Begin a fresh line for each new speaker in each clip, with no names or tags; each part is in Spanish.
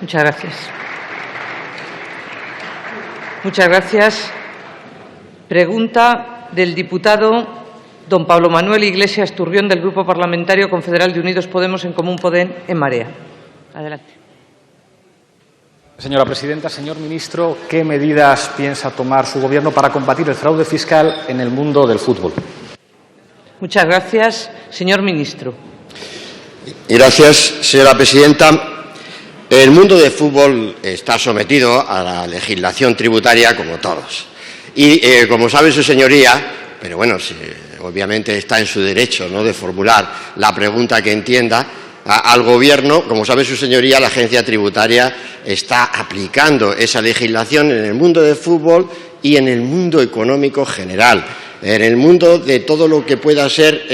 Muchas gracias. Muchas gracias. Pregunta del diputado don Pablo Manuel Iglesias Turrión, del Grupo Parlamentario Confederal de Unidos Podemos en Común Podem en Marea. Adelante.
Señora presidenta, señor ministro, ¿qué medidas piensa tomar su Gobierno para combatir el fraude fiscal en el mundo del fútbol?
Muchas gracias. Señor ministro.
Gracias, señora presidenta. El mundo del fútbol está sometido a la legislación tributaria como todos. Y como sabe su señoría, pero bueno, obviamente está en su derecho, ¿no?, de formular la pregunta que entienda al Gobierno. Como sabe su señoría, la agencia tributaria está aplicando esa legislación en el mundo del fútbol y en el mundo económico general, en el mundo de todo lo que pueda ser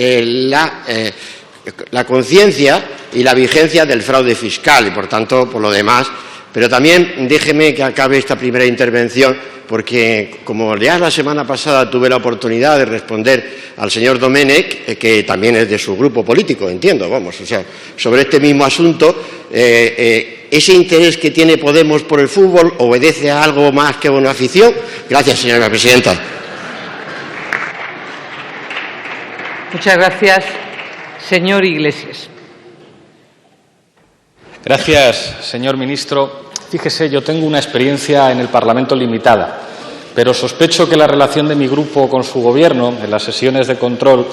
la conciencia y la vigencia del fraude fiscal y, por tanto, por lo demás. Pero también déjeme que acabe esta primera intervención, porque como ya la semana pasada tuve la oportunidad de responder al señor Domènech, que también es de su grupo político, entiendo, sobre este mismo asunto, ¿ese interés que tiene Podemos por el fútbol obedece a algo más que a una afición? Gracias, señora presidenta.
Muchas gracias. Señor Iglesias.
Gracias, señor ministro. Fíjese, yo tengo una experiencia en el Parlamento limitada, pero sospecho que la relación de mi grupo con su Gobierno, en las sesiones de control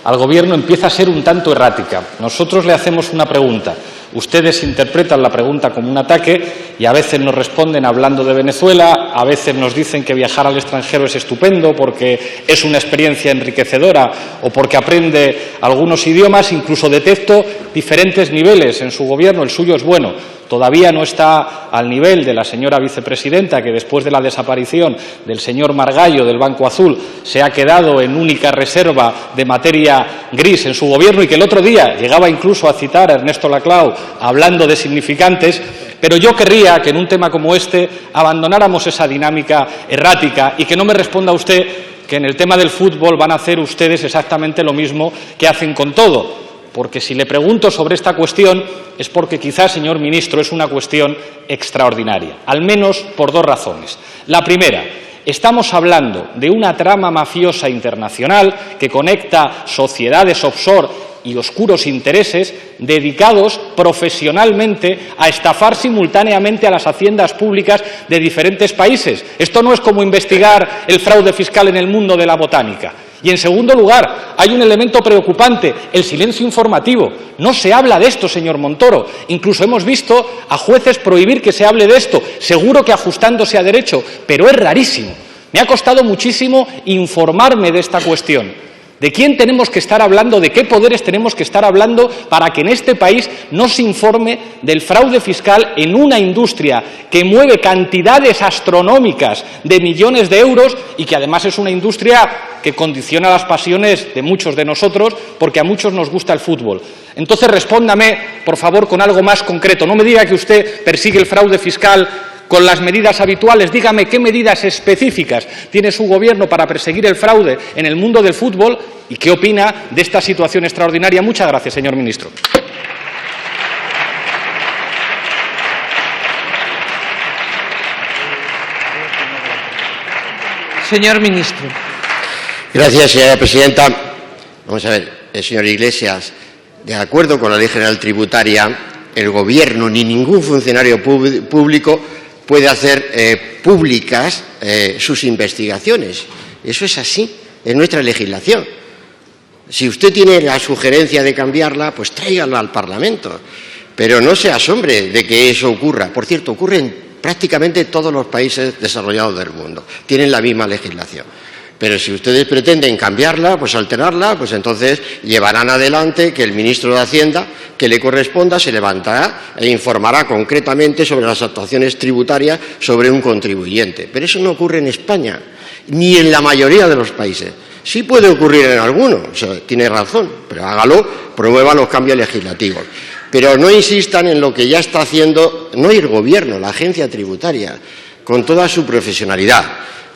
al Gobierno, empieza a ser un tanto errática. Nosotros le hacemos una pregunta. Ustedes interpretan la pregunta como un ataque y a veces nos responden hablando de Venezuela, a veces nos dicen que viajar al extranjero es estupendo porque es una experiencia enriquecedora o porque aprende algunos idiomas. Incluso detecto diferentes niveles en su Gobierno. El suyo es bueno. Todavía no está al nivel de la señora vicepresidenta, que después de la desaparición del señor Margallo del Banco Azul se ha quedado en única reserva de materia gris en su Gobierno y que el otro día llegaba incluso a citar a Ernesto Laclau hablando de significantes. Pero yo querría que en un tema como este abandonáramos esa dinámica errática y que no me responda usted que en el tema del fútbol van a hacer ustedes exactamente lo mismo que hacen con todo. Porque si le pregunto sobre esta cuestión es porque quizás, señor ministro, es una cuestión extraordinaria, al menos por dos razones. La primera, estamos hablando de una trama mafiosa internacional que conecta sociedades offshore y oscuros intereses dedicados profesionalmente a estafar simultáneamente a las haciendas públicas de diferentes países. Esto no es como investigar el fraude fiscal en el mundo de la botánica. Y, en segundo lugar, hay un elemento preocupante, el silencio informativo. No se habla de esto, señor Montoro. Incluso hemos visto a jueces prohibir que se hable de esto, seguro que ajustándose a derecho, pero es rarísimo. Me ha costado muchísimo informarme de esta cuestión. ¿De quién tenemos que estar hablando? ¿De qué poderes tenemos que estar hablando para que en este país no se informe del fraude fiscal en una industria que mueve cantidades astronómicas de millones de euros y que además es una industria que condiciona las pasiones de muchos de nosotros porque a muchos nos gusta el fútbol? Entonces respóndame, por favor, con algo más concreto. No me diga que usted persigue el fraude fiscal con las medidas habituales. Dígame qué medidas específicas tiene su Gobierno para perseguir el fraude en el mundo del fútbol y qué opina de esta situación extraordinaria. Muchas gracias, señor ministro.
Señor ministro.
Gracias, señora presidenta. Vamos a ver, señor Iglesias, de acuerdo con la Ley General Tributaria, el Gobierno ni ningún funcionario público puede hacer públicas sus investigaciones. Eso es así, es nuestra legislación. Si usted tiene la sugerencia de cambiarla, pues tráigala al Parlamento. Pero no se asombre de que eso ocurra. Por cierto, ocurre en prácticamente todos los países desarrollados del mundo. Tienen la misma legislación. Pero si ustedes pretenden cambiarla, pues alterarla, pues entonces llevarán adelante que el ministro de Hacienda, que le corresponda, se levantará e informará concretamente sobre las actuaciones tributarias sobre un contribuyente. Pero eso no ocurre en España, ni en la mayoría de los países. Sí puede ocurrir en algunos, o sea, tiene razón, pero hágalo, promueva los cambios legislativos. Pero no insistan en lo que ya está haciendo, no el Gobierno, la agencia tributaria, con toda su profesionalidad,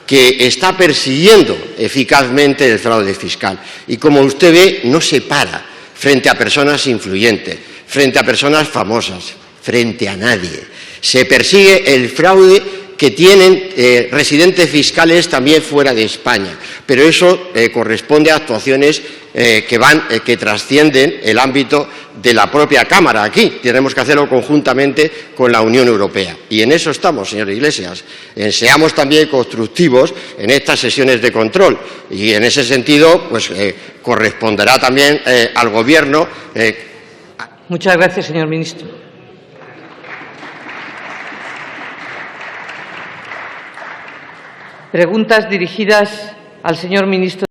que está persiguiendo eficazmente el fraude fiscal. Y como usted ve, no se para frente a personas influyentes, frente a personas famosas, frente a nadie. Se persigue el fraude que tienen residentes fiscales también fuera de España, pero eso corresponde a actuaciones que trascienden el ámbito de la propia Cámara. Aquí tenemos que hacerlo conjuntamente con la Unión Europea. Y en eso estamos, señor Iglesias. Seamos también constructivos en estas sesiones de control. Y en ese sentido, pues corresponderá también al Gobierno.
Muchas gracias, señor ministro. Preguntas dirigidas al señor ministro.